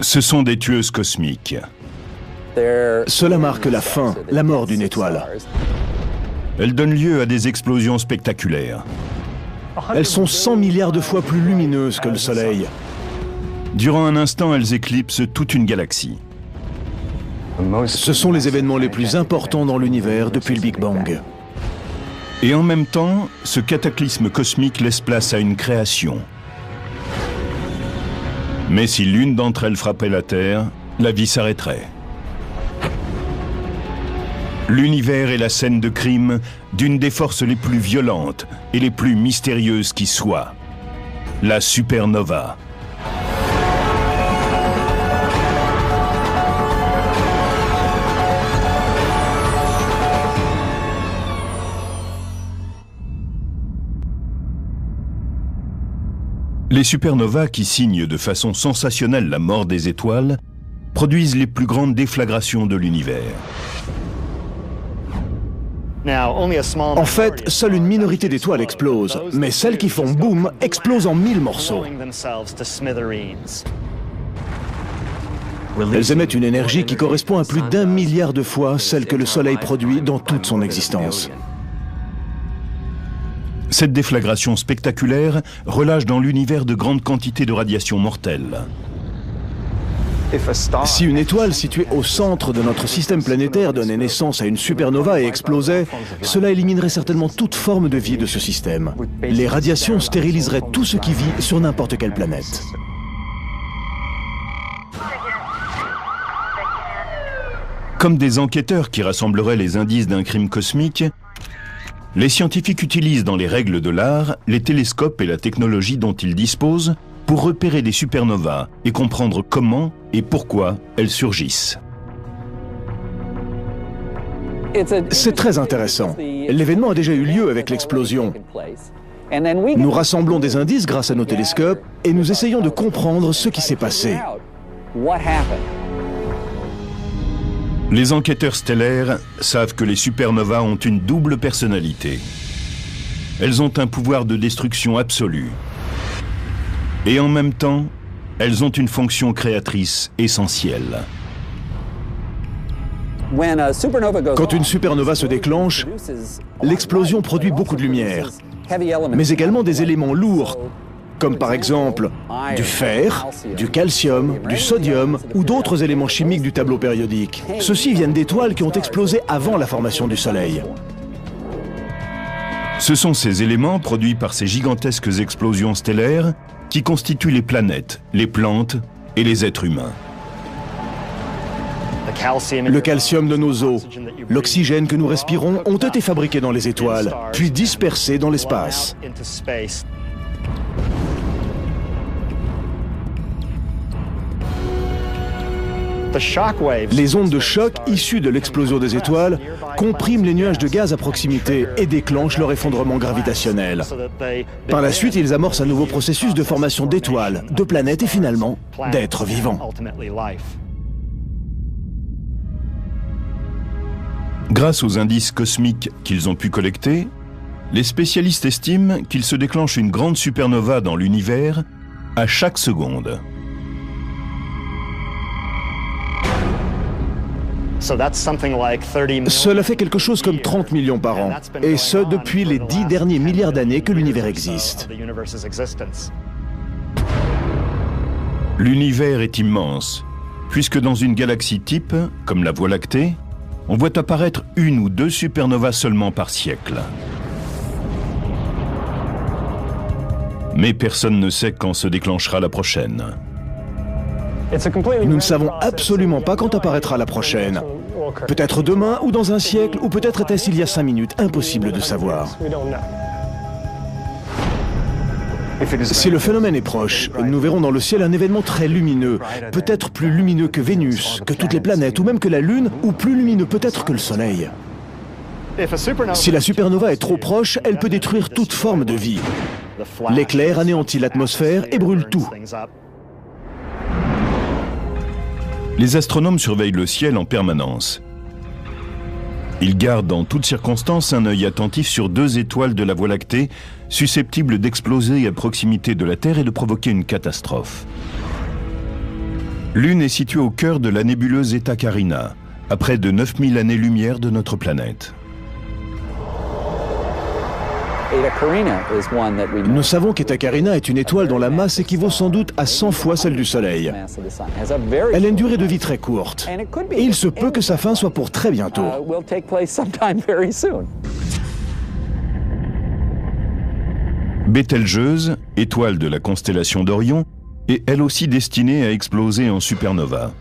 Ce sont des tueuses cosmiques. Cela marque la fin, la mort d'une étoile. Elles donnent lieu à des explosions spectaculaires. Elles sont 100 milliards de fois plus lumineuses que le Soleil. Durant un instant, elles éclipsent toute une galaxie. Ce sont les événements les plus importants dans l'univers depuis le Big Bang. Et en même temps, ce cataclysme cosmique laisse place à une création. Mais si l'une d'entre elles frappait la Terre, la vie s'arrêterait. L'univers est la scène de crime d'une des forces les plus violentes et les plus mystérieuses qui soient, la supernova. Les supernovas, qui signent de façon sensationnelle la mort des étoiles, produisent les plus grandes déflagrations de l'univers. En fait, seule une minorité d'étoiles explosent, mais celles qui font boum explosent en 1000 morceaux. Elles émettent une énergie qui correspond à plus d'1 milliard de fois celle que le Soleil produit dans toute son existence. Cette déflagration spectaculaire relâche dans l'univers de grandes quantités de radiation mortelle. Si une étoile située au centre de notre système planétaire donnait naissance à une supernova et explosait, cela éliminerait certainement toute forme de vie de ce système. Les radiations stériliseraient tout ce qui vit sur n'importe quelle planète. Comme des enquêteurs qui rassembleraient les indices d'un crime cosmique, les scientifiques utilisent dans les règles de l'art les télescopes et la technologie dont ils disposent pour repérer des supernovas et comprendre comment et pourquoi elles surgissent. C'est très intéressant. L'événement a déjà eu lieu avec l'explosion. Nous rassemblons des indices grâce à nos télescopes et nous essayons de comprendre ce qui s'est passé. Les enquêteurs stellaires savent que les supernovas ont une double personnalité. Elles ont un pouvoir de destruction absolu. Et en même temps, elles ont une fonction créatrice essentielle. Quand une supernova se déclenche, l'explosion produit beaucoup de lumière, mais également des éléments lourds, comme par exemple du fer, du calcium, du sodium ou d'autres éléments chimiques du tableau périodique. Ceux-ci viennent d'étoiles qui ont explosé avant la formation du Soleil. Ce sont ces éléments produits par ces gigantesques explosions stellaires qui constituent les planètes, les plantes et les êtres humains. Le calcium de nos os, l'oxygène que nous respirons ont été fabriqués dans les étoiles, puis dispersés dans l'espace. Les ondes de choc issues de l'explosion des étoiles compriment les nuages de gaz à proximité et déclenchent leur effondrement gravitationnel. Par la suite, ils amorcent un nouveau processus de formation d'étoiles, de planètes et finalement d'êtres vivants. Grâce aux indices cosmiques qu'ils ont pu collecter, les spécialistes estiment qu'il se déclenche une grande supernova dans l'univers à chaque seconde. Cela fait quelque chose comme 30 millions par an, et ce depuis les 10 derniers milliards d'années que l'univers existe. L'univers est immense, puisque dans une galaxie type, comme la Voie lactée, on voit apparaître 1 ou 2 supernovas seulement par siècle. Mais personne ne sait quand se déclenchera la prochaine. Nous ne savons absolument pas quand apparaîtra la prochaine. Peut-être demain ou dans un siècle, ou peut-être était-ce il y a 5 minutes. Impossible de savoir. Si le phénomène est proche, nous verrons dans le ciel un événement très lumineux, peut-être plus lumineux que Vénus, que toutes les planètes, ou même que la Lune, ou plus lumineux peut-être que le Soleil. Si la supernova est trop proche, elle peut détruire toute forme de vie. L'éclair anéantit l'atmosphère et brûle tout. Les astronomes surveillent le ciel en permanence. Ils gardent en toutes circonstances un œil attentif sur 2 étoiles de la Voie lactée susceptibles d'exploser à proximité de la Terre et de provoquer une catastrophe. Lune est située au cœur de la nébuleuse Eta Carina, à près de 9000 années-lumière de notre planète. Nous savons qu'Eta Carina est une étoile dont la masse équivaut sans doute à 100 fois celle du Soleil. Elle a une durée de vie très courte, et il se peut que sa fin soit pour très bientôt. Bételgeuse, étoile de la constellation d'Orion, est elle aussi destinée à exploser en supernova.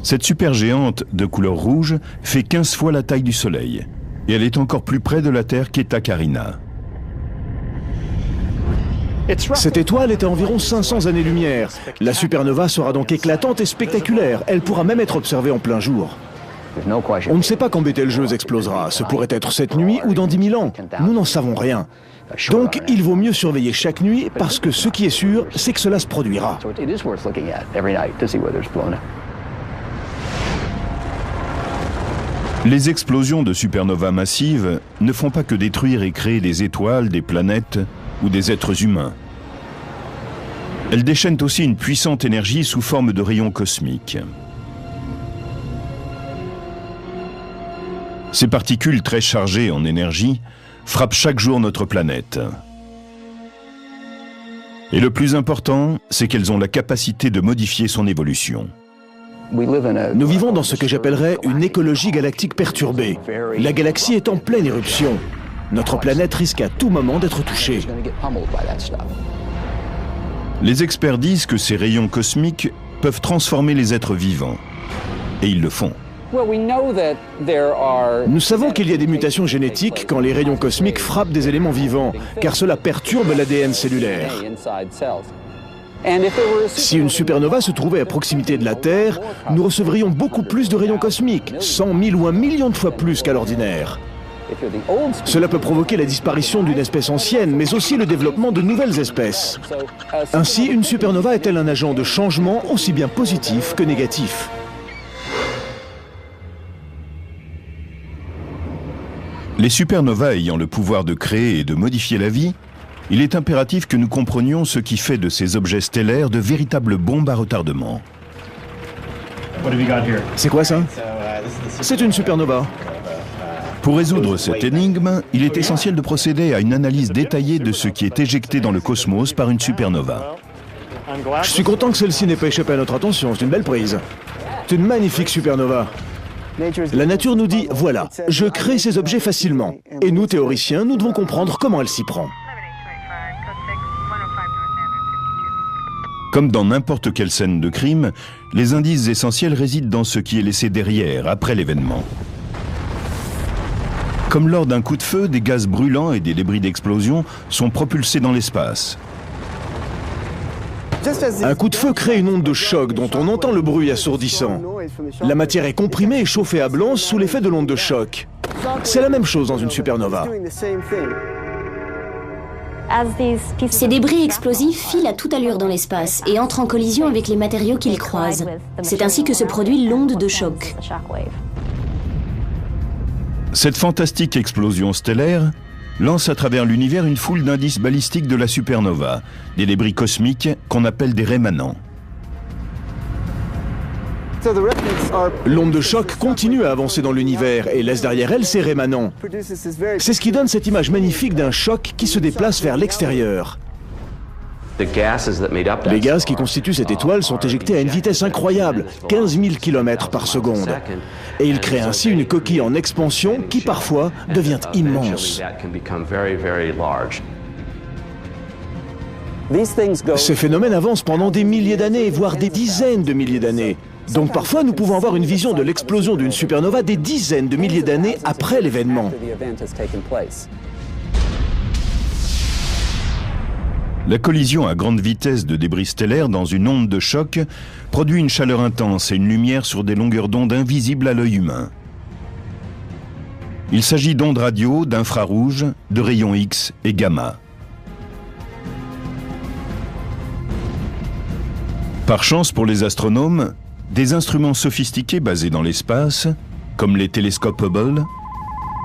Cette supergéante de couleur rouge fait 15 fois la taille du Soleil, et elle est encore plus près de la Terre qu'Eta Carina. Cette étoile est à environ 500 années-lumière. La supernova sera donc éclatante et spectaculaire. Elle pourra même être observée en plein jour. On ne sait pas quand Bételgeuse explosera. Ce pourrait être cette nuit ou dans 10 000 ans. Nous n'en savons rien. Donc, il vaut mieux surveiller chaque nuit parce que ce qui est sûr, c'est que cela se produira. Les explosions de supernovas massives ne font pas que détruire et créer des étoiles, des planètes ou des êtres humains. Elles déchaînent aussi une puissante énergie sous forme de rayons cosmiques. Ces particules très chargées en énergie frappent chaque jour notre planète. Et le plus important, c'est qu'elles ont la capacité de modifier son évolution. Nous vivons dans ce que j'appellerais une écologie galactique perturbée. La galaxie est en pleine éruption. Notre planète risque à tout moment d'être touchée. Les experts disent que ces rayons cosmiques peuvent transformer les êtres vivants. Et ils le font. Nous savons qu'il y a des mutations génétiques quand les rayons cosmiques frappent des éléments vivants, car cela perturbe l'ADN cellulaire. Si une supernova se trouvait à proximité de la Terre, nous recevrions beaucoup plus de rayons cosmiques, 100 000 ou 1 million de fois plus qu'à l'ordinaire. Cela peut provoquer la disparition d'une espèce ancienne, mais aussi le développement de nouvelles espèces. Ainsi, une supernova est-elle un agent de changement aussi bien positif que négatif? Les supernovas ayant le pouvoir de créer et de modifier la vie, il est impératif que nous comprenions ce qui fait de ces objets stellaires de véritables bombes à retardement. C'est quoi ça? C'est une supernova. Pour résoudre cette énigme, il est essentiel de procéder à une analyse détaillée de ce qui est éjecté dans le cosmos par une supernova. Je suis content que celle-ci n'ait pas échappé à notre attention, c'est une belle prise. C'est une magnifique supernova. La nature nous dit, voilà, je crée ces objets facilement. Et nous, théoriciens, nous devons comprendre comment elle s'y prend. Comme dans n'importe quelle scène de crime, les indices essentiels résident dans ce qui est laissé derrière, après l'événement. Comme lors d'un coup de feu, des gaz brûlants et des débris d'explosion sont propulsés dans l'espace. Un coup de feu crée une onde de choc dont on entend le bruit assourdissant. La matière est comprimée et chauffée à blanc sous l'effet de l'onde de choc. C'est la même chose dans une supernova. Ces débris explosifs filent à toute allure dans l'espace et entrent en collision avec les matériaux qu'ils croisent. C'est ainsi que se produit l'onde de choc. Cette fantastique explosion stellaire lance à travers l'univers une foule d'indices balistiques de la supernova, des débris cosmiques qu'on appelle des rémanents. L'onde de choc continue à avancer dans l'univers et laisse derrière elle ses rémanents. C'est ce qui donne cette image magnifique d'un choc qui se déplace vers l'extérieur. Les gaz qui constituent cette étoile sont éjectés à une vitesse incroyable, 15 000 km par seconde. Et ils créent ainsi une coquille en expansion qui parfois devient immense. Ces phénomènes avancent pendant des milliers d'années, voire des dizaines de milliers d'années. Donc parfois nous pouvons avoir une vision de l'explosion d'une supernova des dizaines de milliers d'années après l'événement. La collision à grande vitesse de débris stellaires dans une onde de choc produit une chaleur intense et une lumière sur des longueurs d'onde invisibles à l'œil humain. Il s'agit d'ondes radio, d'infrarouge, de rayons X et gamma. Par chance pour les astronomes, des instruments sophistiqués basés dans l'espace, comme les télescopes Hubble,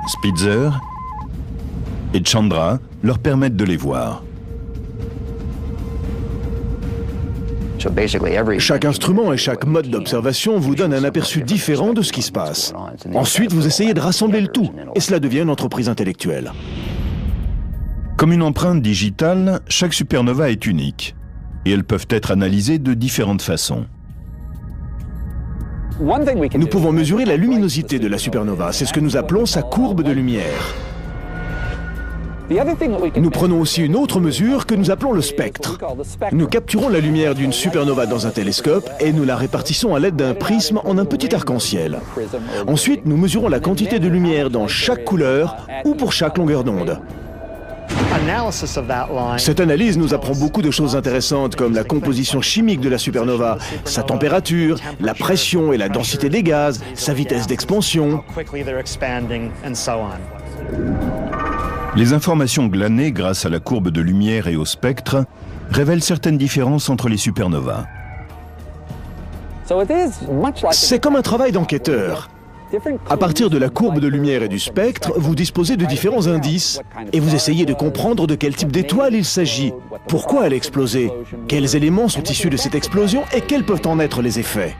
Spitzer et Chandra, leur permettent de les voir. Chaque instrument et chaque mode d'observation vous donne un aperçu différent de ce qui se passe. Ensuite, vous essayez de rassembler le tout, et cela devient une entreprise intellectuelle. Comme une empreinte digitale, chaque supernova est unique, et elles peuvent être analysées de différentes façons. Nous pouvons mesurer la luminosité de la supernova, c'est ce que nous appelons sa courbe de lumière. Nous prenons aussi une autre mesure que nous appelons le spectre. Nous capturons la lumière d'une supernova dans un télescope et nous la répartissons à l'aide d'un prisme en un petit arc-en-ciel. Ensuite, nous mesurons la quantité de lumière dans chaque couleur ou pour chaque longueur d'onde. Cette analyse nous apprend beaucoup de choses intéressantes comme la composition chimique de la supernova, sa température, la pression et la densité des gaz, sa vitesse d'expansion. Les informations glanées grâce à la courbe de lumière et au spectre révèlent certaines différences entre les supernovas. C'est comme un travail d'enquêteur. À partir de la courbe de lumière et du spectre, vous disposez de différents indices et vous essayez de comprendre de quel type d'étoile il s'agit, pourquoi elle a explosé, quels éléments sont issus de cette explosion et quels peuvent en être les effets.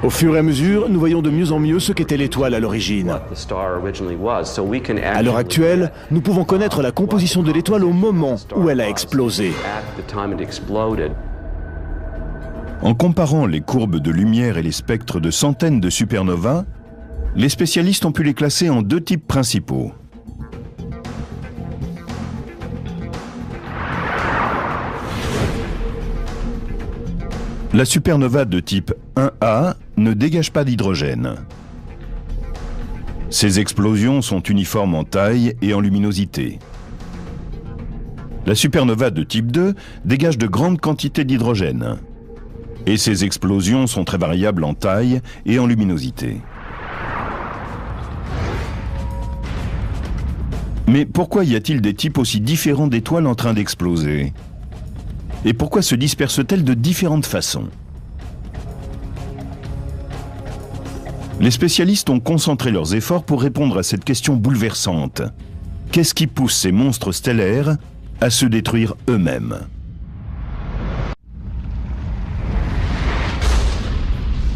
Au fur et à mesure, nous voyons de mieux en mieux ce qu'était l'étoile à l'origine. À l'heure actuelle, nous pouvons connaître la composition de l'étoile au moment où elle a explosé. En comparant les courbes de lumière et les spectres de centaines de supernovas, les spécialistes ont pu les classer en deux types principaux. La supernova de type 1A ne dégage pas d'hydrogène. Ces explosions sont uniformes en taille et en luminosité. La supernova de type 2 dégage de grandes quantités d'hydrogène. Et ces explosions sont très variables en taille et en luminosité. Mais pourquoi y a-t-il des types aussi différents d'étoiles en train d'exploser ? Et pourquoi se dispersent-elles de différentes façons? Les spécialistes ont concentré leurs efforts pour répondre à cette question bouleversante. Qu'est-ce qui pousse ces monstres stellaires à se détruire eux-mêmes?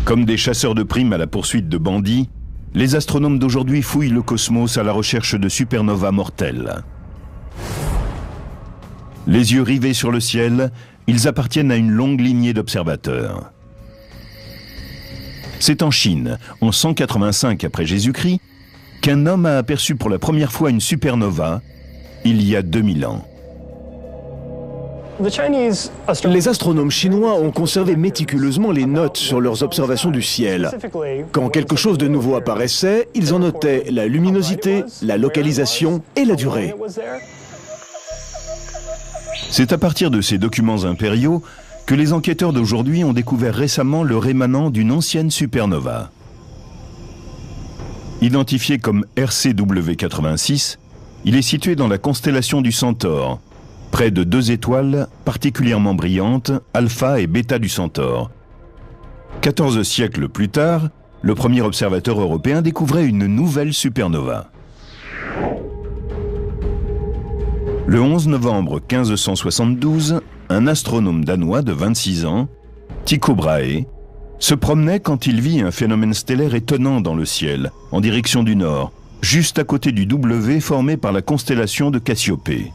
Comme des chasseurs de primes à la poursuite de bandits, les astronomes d'aujourd'hui fouillent le cosmos à la recherche de supernovas mortelles. Les yeux rivés sur le ciel, ils appartiennent à une longue lignée d'observateurs. C'est en Chine, en 185 après Jésus-Christ, qu'un homme a aperçu pour la première fois une supernova, il y a 2000 ans. Les astronomes chinois ont conservé méticuleusement les notes sur leurs observations du ciel. Quand quelque chose de nouveau apparaissait, ils en notaient la luminosité, la localisation et la durée. C'est à partir de ces documents impériaux que les enquêteurs d'aujourd'hui ont découvert récemment le rémanent d'une ancienne supernova. Identifié comme RCW86, il est situé dans la constellation du Centaure, près de deux étoiles particulièrement brillantes, Alpha et Beta du Centaure. 14 siècles plus tard, le premier observateur européen découvrait une nouvelle supernova. Le 11 novembre 1572, un astronome danois de 26 ans, Tycho Brahe, se promenait quand il vit un phénomène stellaire étonnant dans le ciel, en direction du nord, juste à côté du W formé par la constellation de Cassiopée.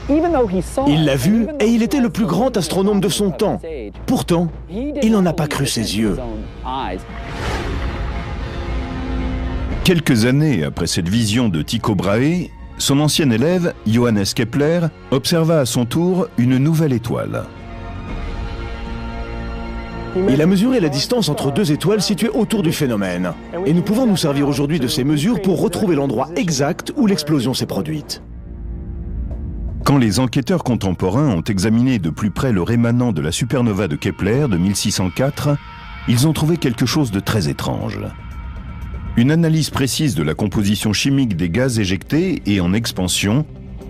Il l'a vu et il était le plus grand astronome de son temps. Pourtant, il n'en a pas cru ses yeux. Quelques années après cette vision de Tycho Brahe, son ancien élève, Johannes Kepler, observa à son tour une nouvelle étoile. Il a mesuré la distance entre deux étoiles situées autour du phénomène. Et nous pouvons nous servir aujourd'hui de ces mesures pour retrouver l'endroit exact où l'explosion s'est produite. Quand les enquêteurs contemporains ont examiné de plus près le rémanent de la supernova de Kepler de 1604, ils ont trouvé quelque chose de très étrange. Une analyse précise de la composition chimique des gaz éjectés et en expansion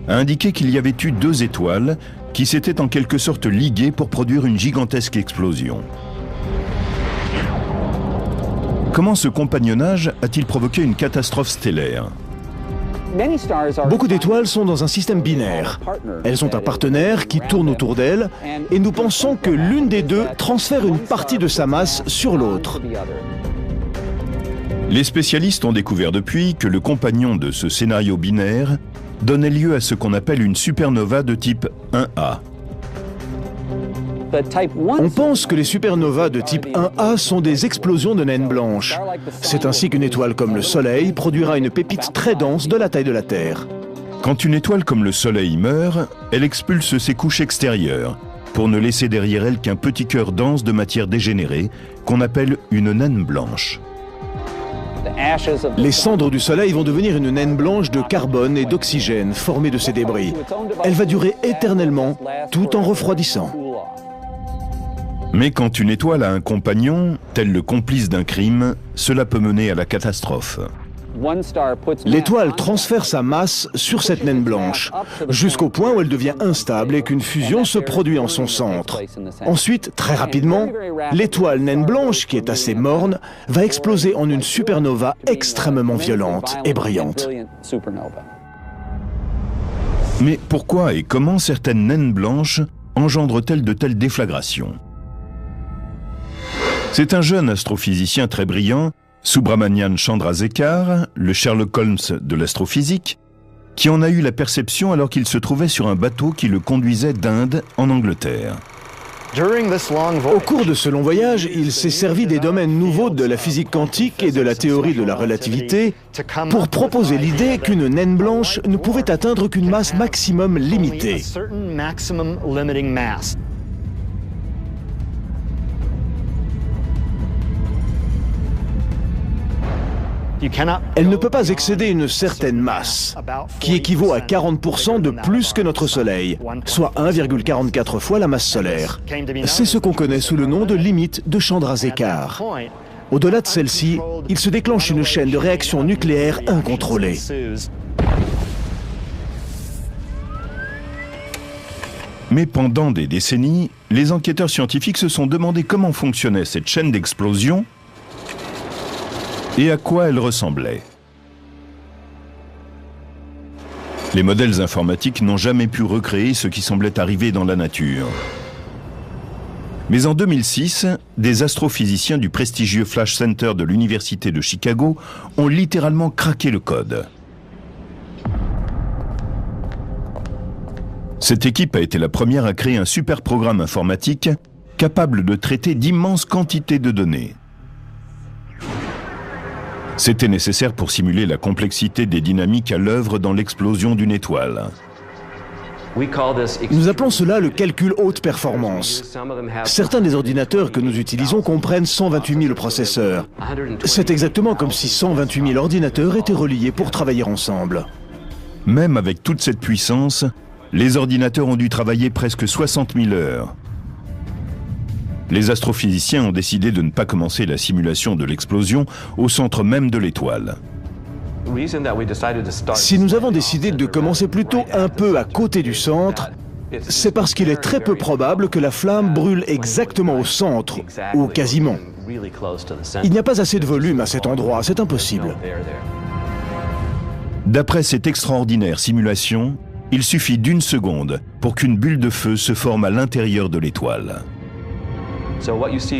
a indiqué qu'il y avait eu deux étoiles qui s'étaient en quelque sorte liguées pour produire une gigantesque explosion. Comment ce compagnonnage a-t-il provoqué une catastrophe stellaire? Beaucoup d'étoiles sont dans un système binaire. Elles ont un partenaire qui tourne autour d'elles et nous pensons que l'une des deux transfère une partie de sa masse sur l'autre. Les spécialistes ont découvert depuis que le compagnon de ce scénario binaire donnait lieu à ce qu'on appelle une supernova de type 1A. On pense que les supernovas de type 1A sont des explosions de naines blanches. C'est ainsi qu'une étoile comme le Soleil produira une pépite très dense de la taille de la Terre. Quand une étoile comme le Soleil meurt, elle expulse ses couches extérieures, pour ne laisser derrière elle qu'un petit cœur dense de matière dégénérée, qu'on appelle une naine blanche. Les cendres du Soleil vont devenir une naine blanche de carbone et d'oxygène formée de ces débris. Elle va durer éternellement, tout en refroidissant. Mais quand une étoile a un compagnon, tel le complice d'un crime, cela peut mener à la catastrophe. L'étoile transfère sa masse sur cette naine blanche, jusqu'au point où elle devient instable et qu'une fusion se produit en son centre. Ensuite, très rapidement, l'étoile naine blanche, qui est assez morne, va exploser en une supernova extrêmement violente et brillante. Mais pourquoi et comment certaines naines blanches engendrent-elles de telles déflagrations? C'est un jeune astrophysicien très brillant, Subrahmanyam Chandrasekhar, le Sherlock Holmes de l'astrophysique, qui en a eu la perception alors qu'il se trouvait sur un bateau qui le conduisait d'Inde en Angleterre. Au cours de ce long voyage, il s'est servi des domaines nouveaux de la physique quantique et de la théorie de la relativité pour proposer l'idée qu'une naine blanche ne pouvait atteindre qu'une masse maximum limitée. Elle ne peut pas excéder une certaine masse, qui équivaut à 40% de plus que notre Soleil, soit 1,44 fois la masse solaire. C'est ce qu'on connaît sous le nom de limite de Chandrasekhar. Au-delà de celle-ci, il se déclenche une chaîne de réactions nucléaires incontrôlées. Mais pendant des décennies, les enquêteurs scientifiques se sont demandé comment fonctionnait cette chaîne d'explosion et à quoi elle ressemblait. Les modèles informatiques n'ont jamais pu recréer ce qui semblait arriver dans la nature. Mais en 2006, des astrophysiciens du prestigieux Flash Center de l'Université de Chicago ont littéralement craqué le code. Cette équipe a été la première à créer un super programme informatique capable de traiter d'immenses quantités de données. C'était nécessaire pour simuler la complexité des dynamiques à l'œuvre dans l'explosion d'une étoile. Nous appelons cela le calcul haute performance. Certains des ordinateurs que nous utilisons comprennent 128 000 processeurs. C'est exactement comme si 128 000 ordinateurs étaient reliés pour travailler ensemble. Même avec toute cette puissance, les ordinateurs ont dû travailler presque 60 000 heures. Les astrophysiciens ont décidé de ne pas commencer la simulation de l'explosion au centre même de l'étoile. Si nous avons décidé de commencer plutôt un peu à côté du centre, c'est parce qu'il est très peu probable que la flamme brûle exactement au centre, ou quasiment. Il n'y a pas assez de volume à cet endroit, c'est impossible. D'après cette extraordinaire simulation, il suffit d'1 seconde pour qu'une bulle de feu se forme à l'intérieur de l'étoile.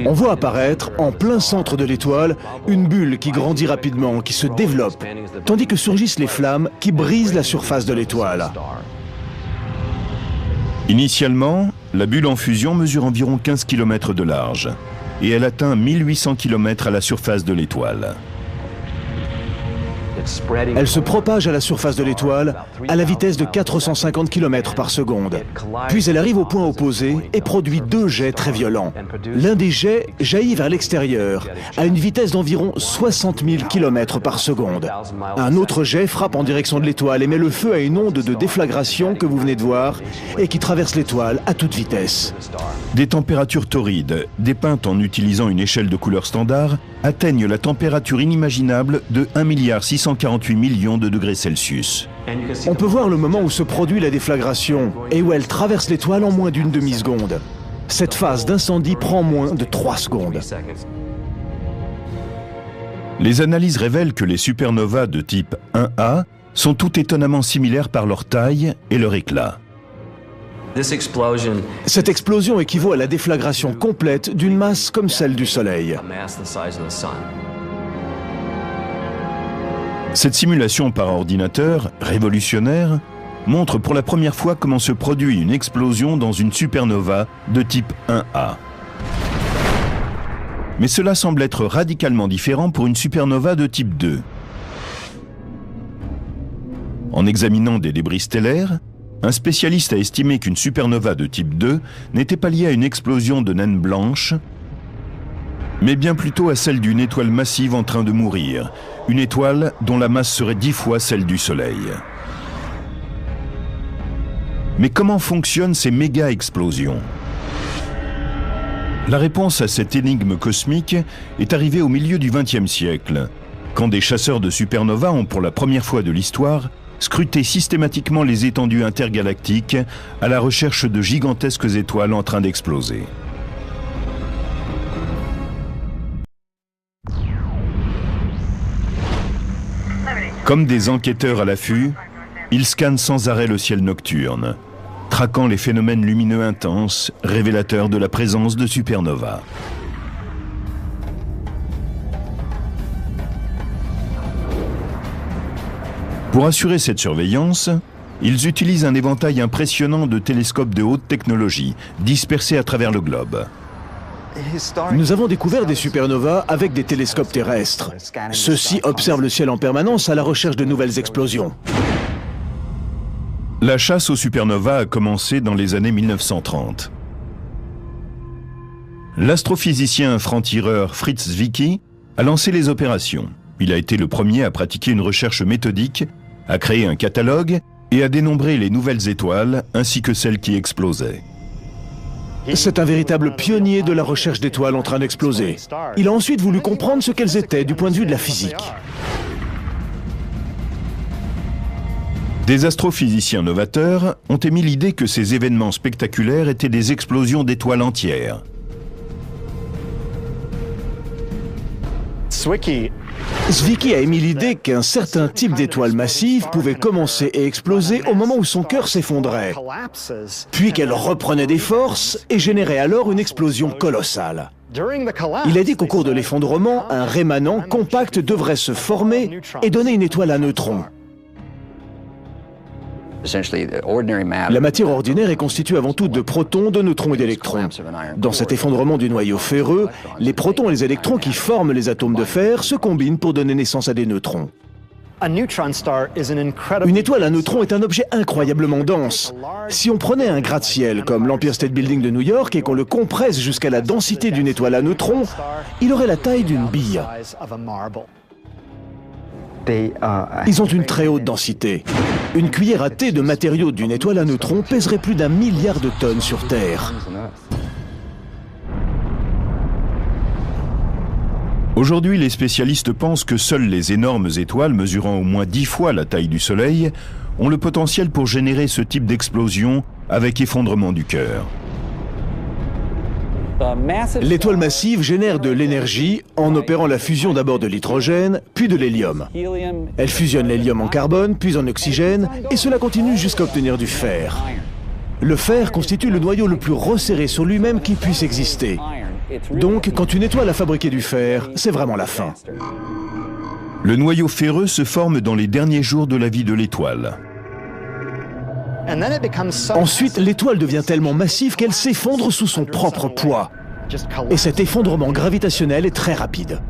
On voit apparaître, en plein centre de l'étoile, une bulle qui grandit rapidement, qui se développe, tandis que surgissent les flammes qui brisent la surface de l'étoile. Initialement, la bulle en fusion mesure environ 15 km de large et elle atteint 1800 km à la surface de l'étoile. Elle se propage à la surface de l'étoile à la vitesse de 450 km par seconde. Puis elle arrive au point opposé et produit 2 jets très violents. L'un des jets jaillit vers l'extérieur à une vitesse d'environ 60 000 km par seconde. Un autre jet frappe en direction de l'étoile et met le feu à une onde de déflagration que vous venez de voir et qui traverse l'étoile à toute vitesse. Des températures torrides, dépeintes en utilisant une échelle de couleur standard, atteignent la température inimaginable de 1 648 millions de degrés Celsius. On peut voir le moment où se produit la déflagration et où elle traverse l'étoile en moins d'une demi-seconde. Cette phase d'incendie prend moins de 3 secondes. Les analyses révèlent que les supernovas de type 1A sont tout étonnamment similaires par leur taille et leur éclat. Cette explosion équivaut à la déflagration complète d'une masse comme celle du Soleil. Cette simulation par ordinateur, révolutionnaire, montre pour la première fois comment se produit une explosion dans une supernova de type 1A. Mais cela semble être radicalement différent pour une supernova de type 2. En examinant des débris stellaires, un spécialiste a estimé qu'une supernova de type 2 n'était pas liée à une explosion de naines blanches, mais bien plutôt à celle d'une étoile massive en train de mourir, une étoile dont la masse serait 10 fois celle du Soleil. Mais comment fonctionnent ces méga-explosions ? La réponse à cette énigme cosmique est arrivée au milieu du XXe siècle, quand des chasseurs de supernovas ont pour la première fois de l'histoire scruté systématiquement les étendues intergalactiques à la recherche de gigantesques étoiles en train d'exploser. Comme des enquêteurs à l'affût, ils scannent sans arrêt le ciel nocturne, traquant les phénomènes lumineux intenses, révélateurs de la présence de supernovas. Pour assurer cette surveillance, ils utilisent un éventail impressionnant de télescopes de haute technologie, dispersés à travers le globe. Nous avons découvert des supernovas avec des télescopes terrestres. Ceux-ci observent le ciel en permanence à la recherche de nouvelles explosions. La chasse aux supernovas a commencé dans les années 1930. L'astrophysicien franc-tireur Fritz Zwicky a lancé les opérations. Il a été le premier à pratiquer une recherche méthodique, à créer un catalogue et à dénombrer les nouvelles étoiles ainsi que celles qui explosaient. C'est un véritable pionnier de la recherche d'étoiles en train d'exploser. Il a ensuite voulu comprendre ce qu'elles étaient du point de vue de la physique. Des astrophysiciens novateurs ont émis l'idée que ces événements spectaculaires étaient des explosions d'étoiles entières. Zwicky a émis l'idée qu'un certain type d'étoile massive pouvait commencer et exploser au moment où son cœur s'effondrait, puis qu'elle reprenait des forces et générait alors une explosion colossale. Il a dit qu'au cours de l'effondrement, un rémanent compact devrait se former et donner une étoile à neutrons. La matière ordinaire est constituée avant tout de protons, de neutrons et d'électrons. Dans cet effondrement du noyau ferreux, les protons et les électrons qui forment les atomes de fer se combinent pour donner naissance à des neutrons. Une étoile à neutrons est un objet incroyablement dense. Si on prenait un gratte-ciel comme l'Empire State Building de New York et qu'on le compresse jusqu'à la densité d'une étoile à neutrons, il aurait la taille d'une bille. Ils ont une très haute densité. Une cuillère à thé de matériaux d'une étoile à neutrons pèserait plus d'1 milliard de tonnes sur Terre. Aujourd'hui, les spécialistes pensent que seules les énormes étoiles mesurant au moins 10 fois la taille du Soleil ont le potentiel pour générer ce type d'explosion avec effondrement du cœur. L'étoile massive génère de l'énergie en opérant la fusion d'abord de l'hydrogène, puis de l'hélium. Elle fusionne l'hélium en carbone, puis en oxygène, et cela continue jusqu'à obtenir du fer. Le fer constitue le noyau le plus resserré sur lui-même qui puisse exister. Donc, quand une étoile a fabriqué du fer, c'est vraiment la fin. Le noyau ferreux se forme dans les derniers jours de la vie de l'étoile. Ensuite, l'étoile devient tellement massive qu'elle s'effondre sous son propre poids. Et cet effondrement gravitationnel est très rapide.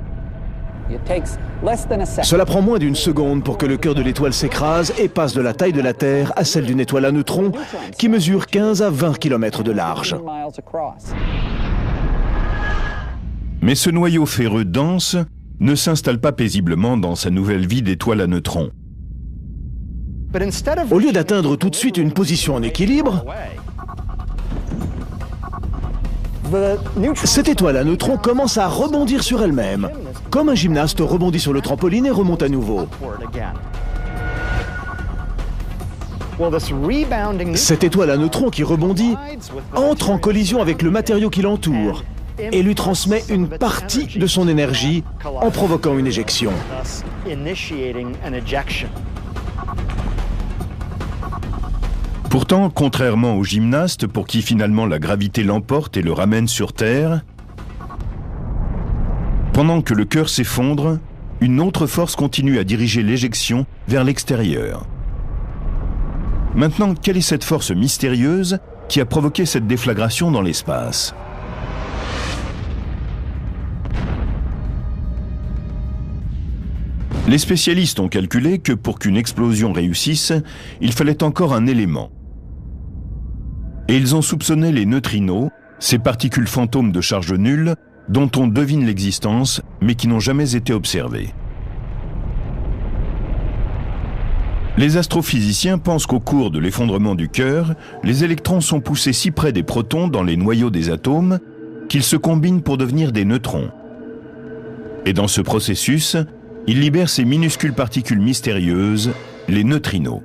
Cela prend moins d'une seconde pour que le cœur de l'étoile s'écrase et passe de la taille de la Terre à celle d'une étoile à neutrons qui mesure 15 à 20 km de large. Mais ce noyau ferreux dense ne s'installe pas paisiblement dans sa nouvelle vie d'étoile à neutrons. Au lieu d'atteindre tout de suite une position en équilibre, cette étoile à neutrons commence à rebondir sur elle-même, comme un gymnaste rebondit sur le trampoline et remonte à nouveau. Cette étoile à neutrons qui rebondit entre en collision avec le matériau qui l'entoure et lui transmet une partie de son énergie en provoquant une éjection. Pourtant, contrairement aux gymnastes pour qui finalement la gravité l'emporte et le ramène sur Terre, pendant que le cœur s'effondre, une autre force continue à diriger l'éjection vers l'extérieur. Maintenant, quelle est cette force mystérieuse qui a provoqué cette déflagration dans l'espace ? Les spécialistes ont calculé que pour qu'une explosion réussisse, il fallait encore un élément. Et ils ont soupçonné les neutrinos, ces particules fantômes de charge nulle, dont on devine l'existence, mais qui n'ont jamais été observées. Les astrophysiciens pensent qu'au cours de l'effondrement du cœur, les électrons sont poussés si près des protons dans les noyaux des atomes qu'ils se combinent pour devenir des neutrons. Et dans ce processus, ils libèrent ces minuscules particules mystérieuses, les neutrinos.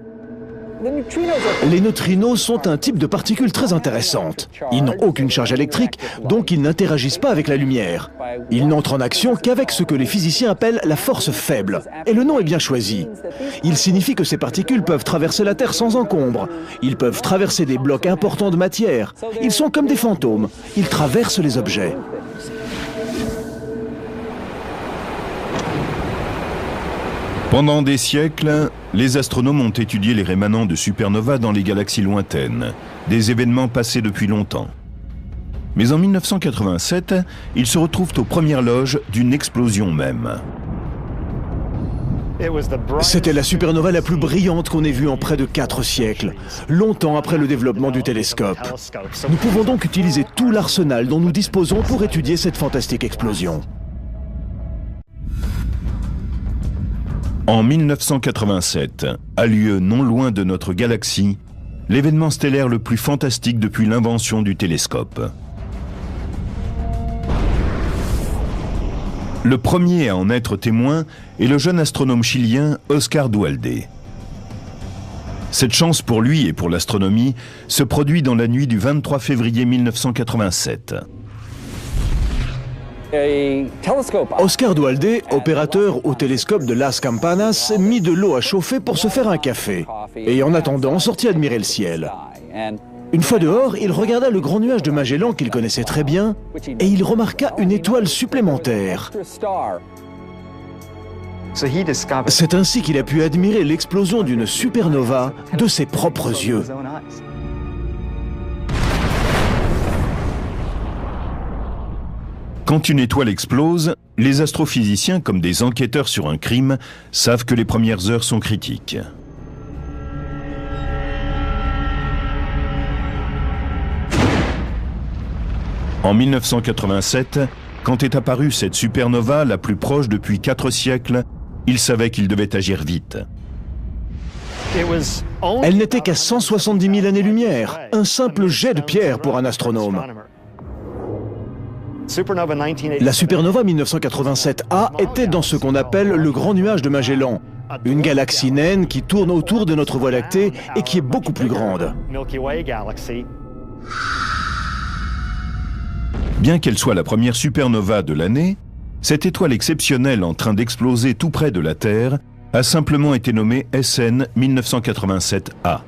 Les neutrinos sont un type de particules très intéressantes. Ils n'ont aucune charge électrique, donc ils n'interagissent pas avec la lumière. Ils n'entrent en action qu'avec ce que les physiciens appellent la force faible. Et le nom est bien choisi. Il signifie que ces particules peuvent traverser la Terre sans encombre. Ils peuvent traverser des blocs importants de matière. Ils sont comme des fantômes. Ils traversent les objets. Pendant des siècles, les astronomes ont étudié les rémanents de supernovas dans les galaxies lointaines, des événements passés depuis longtemps. Mais en 1987, ils se retrouvent aux premières loges d'une explosion même. C'était la supernova la plus brillante qu'on ait vue en près de 4 siècles, longtemps après le développement du télescope. Nous pouvons donc utiliser tout l'arsenal dont nous disposons pour étudier cette fantastique explosion. En 1987, a lieu non loin de notre galaxie, l'événement stellaire le plus fantastique depuis l'invention du télescope. Le premier à en être témoin est le jeune astronome chilien Oscar Duhalde. Cette chance pour lui et pour l'astronomie se produit dans la nuit du 23 février 1987. Oscar Duhalde, opérateur au télescope de Las Campanas, mit de l'eau à chauffer pour se faire un café. Et en attendant, sortit admirer le ciel. Une fois dehors, il regarda le grand nuage de Magellan qu'il connaissait très bien, et il remarqua une étoile supplémentaire. C'est ainsi qu'il a pu admirer l'explosion d'une supernova de ses propres yeux. Quand une étoile explose, les astrophysiciens, comme des enquêteurs sur un crime, savent que les premières heures sont critiques. En 1987, quand est apparue cette supernova, la plus proche depuis 4 siècles, ils savaient qu'ils devaient agir vite. Elle n'était qu'à 170 000 années-lumière, un simple jet de pierre pour un astronome. La supernova 1987A était dans ce qu'on appelle le grand nuage de Magellan, une galaxie naine qui tourne autour de notre Voie lactée et qui est beaucoup plus grande. Bien qu'elle soit la première supernova de l'année, cette étoile exceptionnelle en train d'exploser tout près de la Terre a simplement été nommée SN 1987A.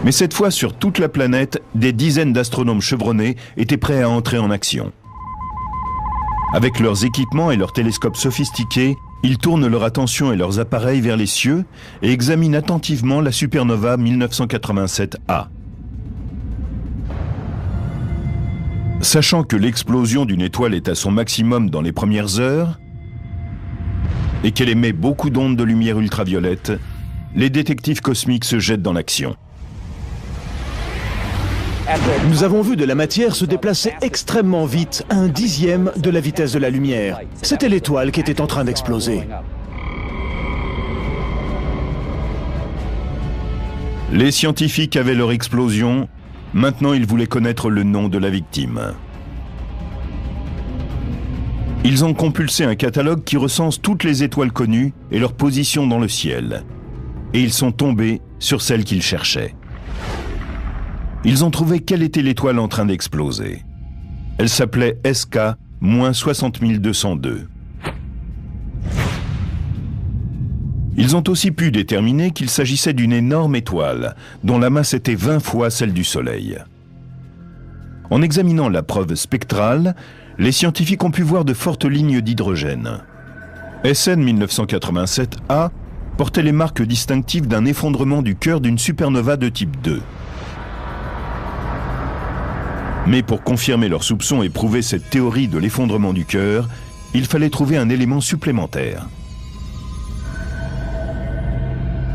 Mais cette fois, sur toute la planète, des dizaines d'astronomes chevronnés étaient prêts à entrer en action. Avec leurs équipements et leurs télescopes sophistiqués, ils tournent leur attention et leurs appareils vers les cieux et examinent attentivement la supernova 1987A. Sachant que l'explosion d'une étoile est à son maximum dans les premières heures et qu'elle émet beaucoup d'ondes de lumière ultraviolette, les détectives cosmiques se jettent dans l'action. Nous avons vu de la matière se déplacer extrêmement vite, à 1/10 de la vitesse de la lumière. C'était l'étoile qui était en train d'exploser. Les scientifiques avaient leur explosion, maintenant ils voulaient connaître le nom de la victime. Ils ont compulsé un catalogue qui recense toutes les étoiles connues et leur position dans le ciel. Et ils sont tombés sur celle qu'ils cherchaient. Ils ont trouvé quelle était l'étoile en train d'exploser. Elle s'appelait SK-60202. Ils ont aussi pu déterminer qu'il s'agissait d'une énorme étoile, dont la masse était 20 fois celle du Soleil. En examinant la preuve spectrale, les scientifiques ont pu voir de fortes lignes d'hydrogène. SN 1987A portait les marques distinctives d'un effondrement du cœur d'une supernova de type 2. Mais pour confirmer leurs soupçons et prouver cette théorie de l'effondrement du cœur, il fallait trouver un élément supplémentaire.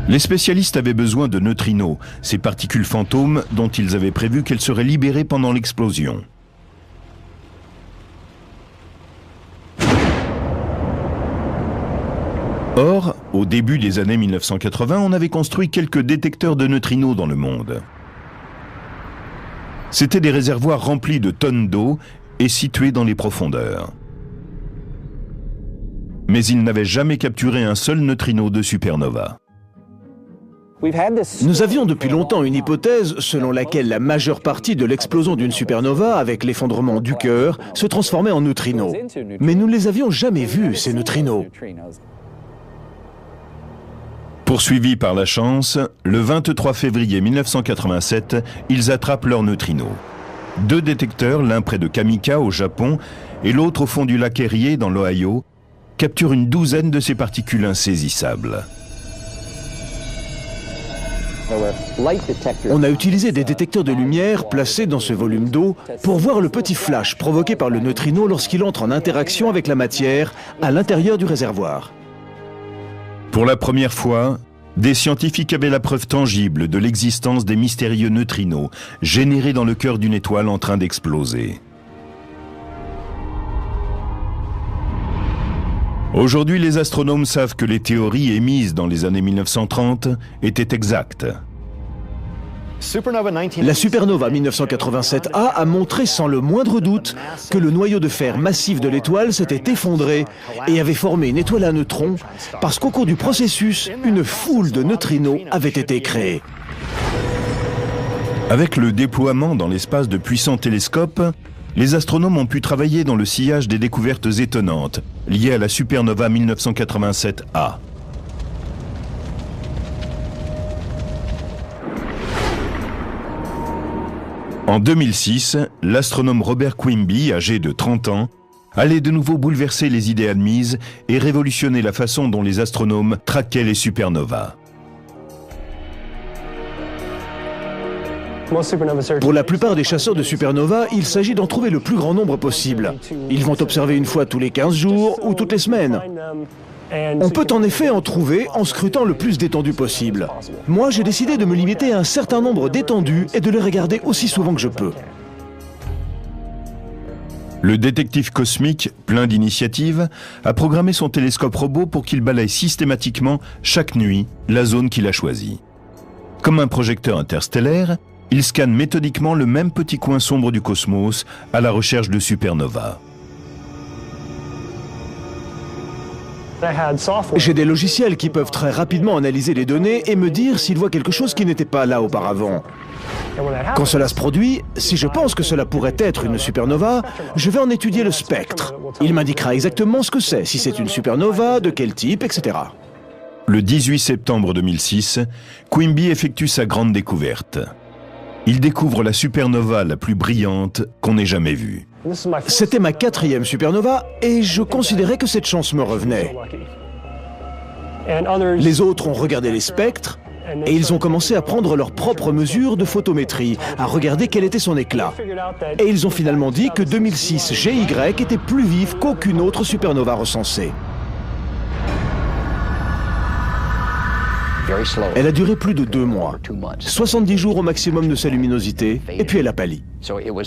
Les spécialistes avaient besoin de neutrinos, ces particules fantômes dont ils avaient prévu qu'elles seraient libérées pendant l'explosion. Or, au début des années 1980, on avait construit quelques détecteurs de neutrinos dans le monde. C'étaient des réservoirs remplis de tonnes d'eau et situés dans les profondeurs. Mais ils n'avaient jamais capturé un seul neutrino de supernova. Nous avions depuis longtemps une hypothèse selon laquelle la majeure partie de l'explosion d'une supernova avec l'effondrement du cœur se transformait en neutrinos. Mais nous ne les avions jamais vus, ces neutrinos. Poursuivis par la chance, le 23 février 1987, ils attrapent leurs neutrinos. 2 détecteurs, l'un près de Kamika au Japon et l'autre au fond du lac Erie dans l'Ohio, capturent une douzaine de ces particules insaisissables. On a utilisé des détecteurs de lumière placés dans ce volume d'eau pour voir le petit flash provoqué par le neutrino lorsqu'il entre en interaction avec la matière à l'intérieur du réservoir. Pour la première fois, des scientifiques avaient la preuve tangible de l'existence des mystérieux neutrinos générés dans le cœur d'une étoile en train d'exploser. Aujourd'hui, les astronomes savent que les théories émises dans les années 1930 étaient exactes. La supernova 1987A a montré sans le moindre doute que le noyau de fer massif de l'étoile s'était effondré et avait formé une étoile à neutrons parce qu'au cours du processus, une foule de neutrinos avait été créée. Avec le déploiement dans l'espace de puissants télescopes, les astronomes ont pu travailler dans le sillage des découvertes étonnantes liées à la supernova 1987A. En 2006, l'astronome Robert Quimby, âgé de 30 ans, allait de nouveau bouleverser les idées admises et révolutionner la façon dont les astronomes traquaient les supernovas. Pour la plupart des chasseurs de supernova, il s'agit d'en trouver le plus grand nombre possible. Ils vont observer une fois tous les 15 jours ou toutes les semaines. On peut en effet en trouver en scrutant le plus d'étendues possible. Moi, j'ai décidé de me limiter à un certain nombre d'étendues et de les regarder aussi souvent que je peux. Le détective cosmique, plein d'initiatives, a programmé son télescope robot pour qu'il balaye systématiquement, chaque nuit, la zone qu'il a choisie. Comme un projecteur interstellaire, il scanne méthodiquement le même petit coin sombre du cosmos à la recherche de supernovas. J'ai des logiciels qui peuvent très rapidement analyser les données et me dire s'ils voient quelque chose qui n'était pas là auparavant. Quand cela se produit, si je pense que cela pourrait être une supernova, je vais en étudier le spectre. Il m'indiquera exactement ce que c'est, si c'est une supernova, de quel type, etc. Le 18 septembre 2006, Quimby effectue sa grande découverte. Il découvre la supernova la plus brillante qu'on ait jamais vue. C'était ma 4e supernova et je considérais que cette chance me revenait. Les autres ont regardé les spectres et ils ont commencé à prendre leurs propres mesures de photométrie, à regarder quel était son éclat. Et ils ont finalement dit que 2006 GY était plus vive qu'aucune autre supernova recensée. Elle a duré plus de 2 mois, 70 jours au maximum de sa luminosité, et puis elle a pâli.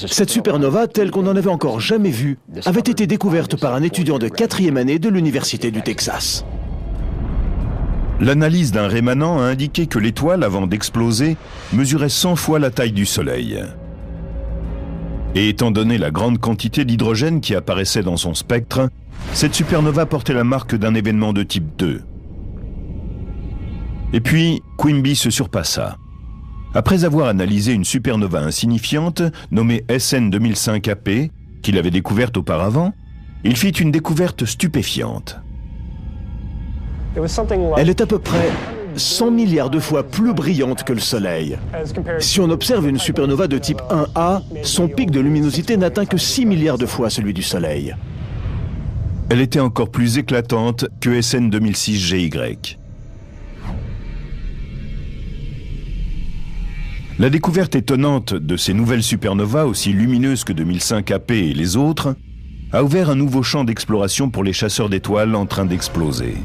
Cette supernova, telle qu'on n'en avait encore jamais vue, avait été découverte par un étudiant de 4e année de l'Université du Texas. L'analyse d'un rémanent a indiqué que l'étoile, avant d'exploser, mesurait 100 fois la taille du Soleil. Et étant donné la grande quantité d'hydrogène qui apparaissait dans son spectre, cette supernova portait la marque d'un événement de type 2. Et puis, Quimby se surpassa. Après avoir analysé une supernova insignifiante, nommée SN 2005AP, qu'il avait découverte auparavant, il fit une découverte stupéfiante. Elle est à peu près 100 milliards de fois plus brillante que le Soleil. Si on observe une supernova de type 1A, son pic de luminosité n'atteint que 6 milliards de fois celui du Soleil. Elle était encore plus éclatante que SN 2006 GY. La découverte étonnante de ces nouvelles supernovas, aussi lumineuses que 2005 AP et les autres, a ouvert un nouveau champ d'exploration pour les chasseurs d'étoiles en train d'exploser.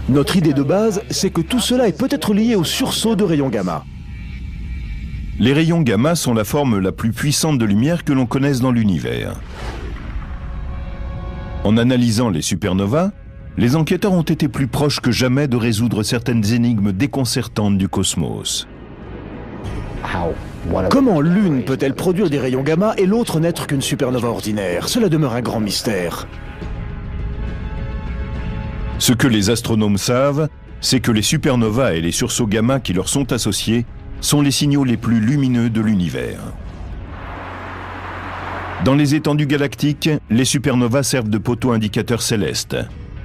Notre idée de base, c'est que tout cela est peut-être lié au sursaut de rayons gamma. Les rayons gamma sont la forme la plus puissante de lumière que l'on connaisse dans l'univers. En analysant les supernovas, les enquêteurs ont été plus proches que jamais de résoudre certaines énigmes déconcertantes du cosmos. Comment l'une peut-elle produire des rayons gamma et l'autre n'être qu'une supernova ordinaire? Cela demeure un grand mystère. Ce que les astronomes savent, c'est que les supernovas et les sursauts gamma qui leur sont associés sont les signaux les plus lumineux de l'univers. Dans les étendues galactiques, les supernovas servent de poteaux indicateurs célestes.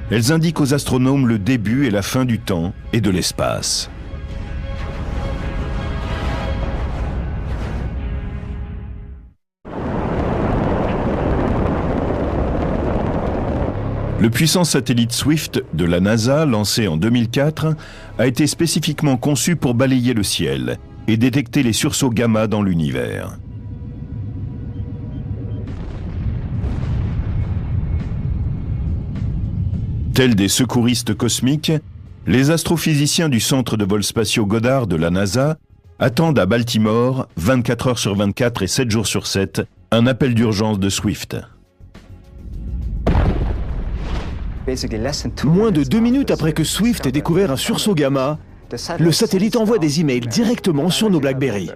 Elles indiquent aux astronomes le début et la fin du temps et de l'espace. Le puissant satellite Swift de la NASA, lancé en 2004, a été spécifiquement conçu pour balayer le ciel et détecter les sursauts gamma dans l'univers. Tels des secouristes cosmiques, les astrophysiciens du centre de vols spatiaux Goddard de la NASA attendent à Baltimore, 24 heures sur 24 et 7 jours sur 7, un appel d'urgence de Swift. Moins de 2 minutes après que Swift ait découvert un sursaut gamma, le satellite envoie des emails directement sur nos BlackBerry.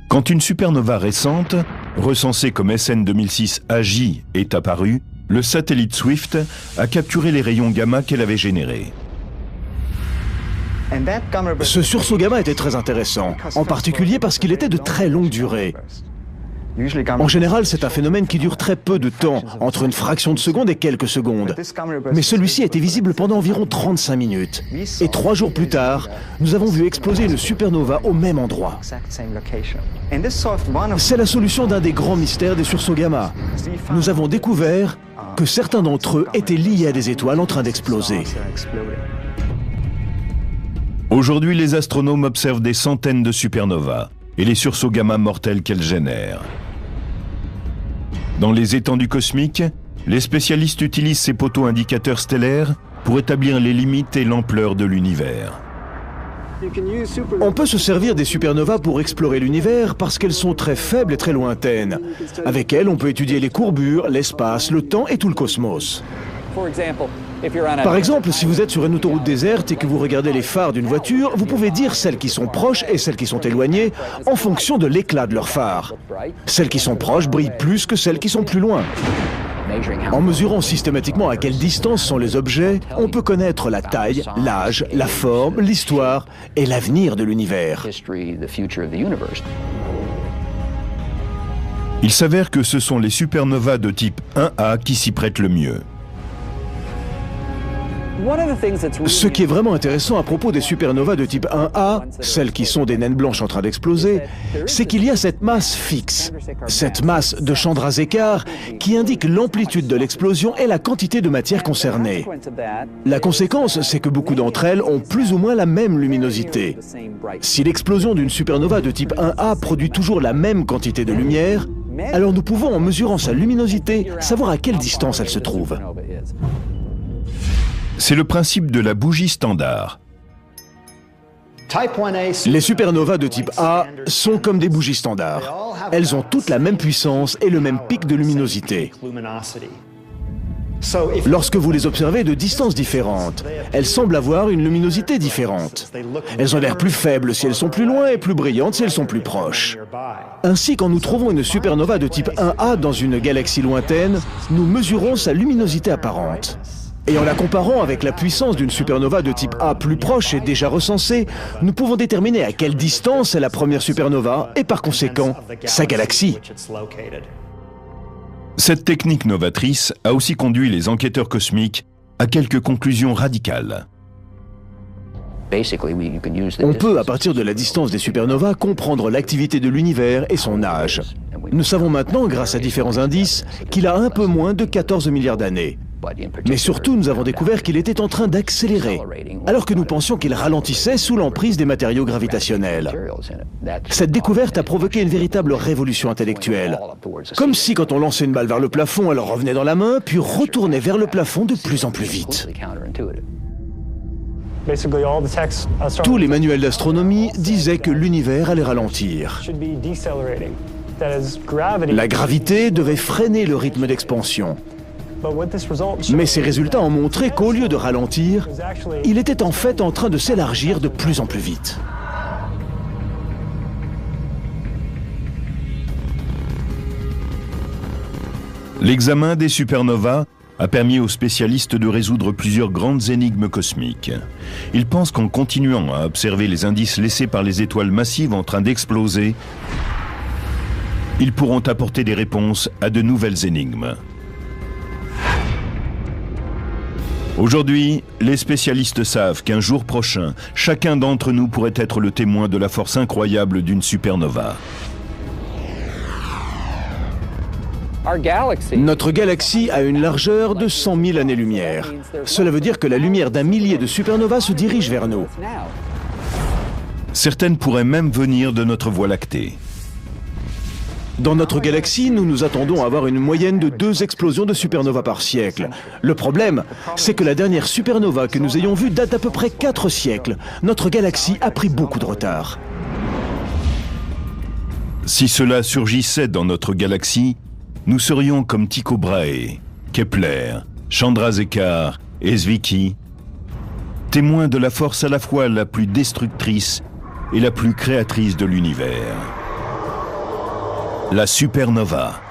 Quand une supernova récente, recensée comme SN 2006 AJ, est apparue, le satellite Swift a capturé les rayons gamma qu'elle avait générés. Ce sursaut gamma était très intéressant, en particulier parce qu'il était de très longue durée. En général, c'est un phénomène qui dure très peu de temps, entre une fraction de seconde et quelques secondes. Mais celui-ci était visible pendant environ 35 minutes. Et 3 jours plus tard, nous avons vu exploser une supernova au même endroit. C'est la solution d'un des grands mystères des sursauts gamma. Nous avons découvert que certains d'entre eux étaient liés à des étoiles en train d'exploser. Aujourd'hui, les astronomes observent des centaines de supernovas et les sursauts gamma mortels qu'elles génèrent. Dans les étendues cosmiques, les spécialistes utilisent ces poteaux indicateurs stellaires pour établir les limites et l'ampleur de l'univers. On peut se servir des supernovas pour explorer l'univers parce qu'elles sont très faibles et très lointaines. Avec elles, on peut étudier les courbures, l'espace, le temps et tout le cosmos. Par exemple, si vous êtes sur une autoroute déserte et que vous regardez les phares d'une voiture, vous pouvez dire celles qui sont proches et celles qui sont éloignées en fonction de l'éclat de leurs phares. Celles qui sont proches brillent plus que celles qui sont plus loin. En mesurant systématiquement à quelle distance sont les objets, on peut connaître la taille, l'âge, la forme, l'histoire et l'avenir de l'univers. Il s'avère que ce sont les supernovas de type 1A qui s'y prêtent le mieux. Ce qui est vraiment intéressant à propos des supernovas de type 1A, celles qui sont des naines blanches en train d'exploser, c'est qu'il y a cette masse fixe, cette masse de Chandrasekhar qui indique l'amplitude de l'explosion et la quantité de matière concernée. La conséquence, c'est que beaucoup d'entre elles ont plus ou moins la même luminosité. Si l'explosion d'une supernova de type 1A produit toujours la même quantité de lumière, alors nous pouvons, en mesurant sa luminosité, savoir à quelle distance elle se trouve. C'est le principe de la bougie standard. Les supernovas de type A sont comme des bougies standards. Elles ont toutes la même puissance et le même pic de luminosité. Lorsque vous les observez de distances différentes, elles semblent avoir une luminosité différente. Elles ont l'air plus faibles si elles sont plus loin et plus brillantes si elles sont plus proches. Ainsi, quand nous trouvons une supernova de type 1A dans une galaxie lointaine, nous mesurons sa luminosité apparente. Et en la comparant avec la puissance d'une supernova de type A plus proche et déjà recensée, nous pouvons déterminer à quelle distance est la première supernova et par conséquent sa galaxie. Cette technique novatrice a aussi conduit les enquêteurs cosmiques à quelques conclusions radicales. On peut, à partir de la distance des supernovas, comprendre l'activité de l'univers et son âge. Nous savons maintenant, grâce à différents indices, qu'il a un peu moins de 14 milliards d'années. Mais surtout, nous avons découvert qu'il était en train d'accélérer, alors que nous pensions qu'il ralentissait sous l'emprise des matériaux gravitationnels. Cette découverte a provoqué une véritable révolution intellectuelle. Comme si, quand on lançait une balle vers le plafond, elle revenait dans la main, puis retournait vers le plafond de plus en plus vite. Tous les manuels d'astronomie disaient que l'univers allait ralentir. La gravité devait freiner le rythme d'expansion. Mais ces résultats ont montré qu'au lieu de ralentir, il était en fait en train de s'élargir de plus en plus vite. L'examen des supernovas a permis aux spécialistes de résoudre plusieurs grandes énigmes cosmiques. Ils pensent qu'en continuant à observer les indices laissés par les étoiles massives en train d'exploser, ils pourront apporter des réponses à de nouvelles énigmes. Aujourd'hui, les spécialistes savent qu'un jour prochain, chacun d'entre nous pourrait être le témoin de la force incroyable d'une supernova. Notre galaxie a une largeur de 100 000 années-lumière. Cela veut dire que la lumière d'un millier de supernovas se dirige vers nous. Certaines pourraient même venir de notre Voie lactée. Dans notre galaxie, nous nous attendons à avoir une moyenne de 2 explosions de supernovas par siècle. Le problème, c'est que la dernière supernova que nous ayons vue date d'à peu près 4 siècles. Notre galaxie a pris beaucoup de retard. Si cela surgissait dans notre galaxie, nous serions comme Tycho Brahe, Kepler, Chandrasekhar et Zwicky, témoins de la force à la fois la plus destructrice et la plus créatrice de l'univers. La supernova.